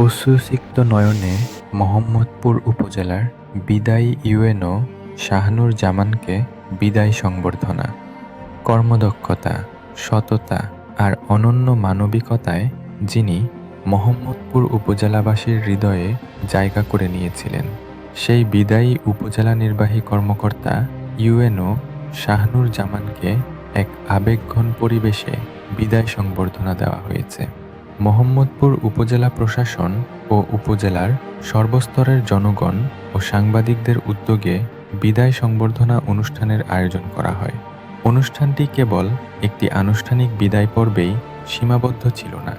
অশ্রুসিক্ত নয়নে মোহাম্মদপুর উপজেলার বিদায়ী ইউএনও শাহনুর জামানকে বিদায় সংবর্ধনা। কর্মদক্ষতা, সততা আর অনন্য মানবিকতায় যিনি মোহাম্মদপুর উপজেলাবাসীর হৃদয়ে জায়গা করে নিয়েছিলেন, সেই বিদায়ী উপজেলা নির্বাহী কর্মকর্তা ইউএনও শাহনুর জামানকে এক আবেগঘন পরিবেশে বিদায় সংবর্ধনা দেওয়া হয়েছে। মোহাম্মদপুর উপজেলা প্রশাসন ও উপজেলার সর্বস্তরের জনগণ ও সাংবাদিকদের উদ্যোগে বিদায় সংবর্ধনা অনুষ্ঠানের আয়োজন করা হয়। অনুষ্ঠানটি কেবল একটি আনুষ্ঠানিক বিদায় পর্বেই সীমাবদ্ধ ছিল না,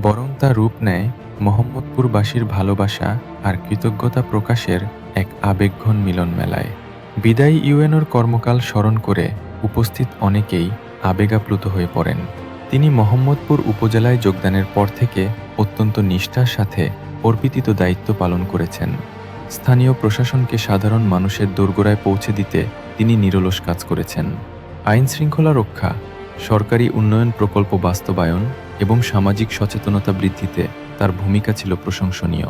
বরং তা রূপ নেয় মোহাম্মদপুরবাসীর ভালোবাসা আর কৃতজ্ঞতা প্রকাশের এক আবেগঘন মিলন মেলায়। বিদায়ী ইউএনওর কর্মকাল স্মরণ করে উপস্থিত অনেকেই আবেগাপ্লুত হয়ে পড়েন। তিনি মোহাম্মদপুর উপজেলায় যোগদানের পর থেকে অত্যন্ত নিষ্ঠার সাথে অর্পিত দায়িত্ব পালন করেছেন। স্থানীয় প্রশাসনকে সাধারণ মানুষের দোরগোড়ায় পৌঁছে দিতে তিনি নিরলস কাজ করেছেন। আইন শৃঙ্খলা রক্ষা, সরকারি উন্নয়ন প্রকল্প বাস্তবায়ন এবং সামাজিক সচেতনতা বৃদ্ধিতে তার ভূমিকা ছিল প্রশংসনীয়।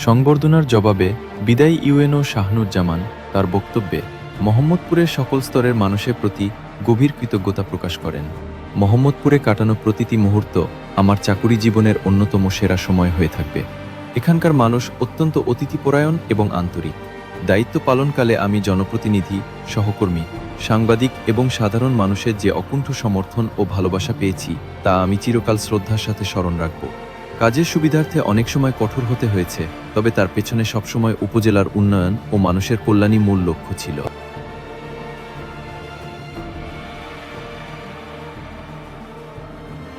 সংবর্ধনার জবাবে বিদায়ী ইউএনও শাহনুর জামান তার বক্তব্যে মোহাম্মদপুরের সকল স্তরের মানুষের প্রতি গভীর কৃতজ্ঞতা প্রকাশ করেন। মোহাম্মদপুরে কাটানো প্রতিটি মুহূর্ত আমার চাকুরি জীবনের অন্যতম সেরা সময় হয়ে থাকবে। এখানকার মানুষ অত্যন্ত অতিথিপরায়ণ এবং আন্তরিক। দায়িত্ব পালনকালে আমি জনপ্রতিনিধি, সহকর্মী, সাংবাদিক এবং সাধারণ মানুষের যে অকুণ্ঠ সমর্থন ও ভালোবাসা পেয়েছি তা আমি চিরকাল শ্রদ্ধার সাথে স্মরণ রাখব। কাজের সুবিধার্থে অনেক সময় কঠোর হতে হয়েছে, তবে তার পেছনে সবসময় উপজেলার উন্নয়ন ও মানুষের কল্যাণই মূল লক্ষ্য ছিল।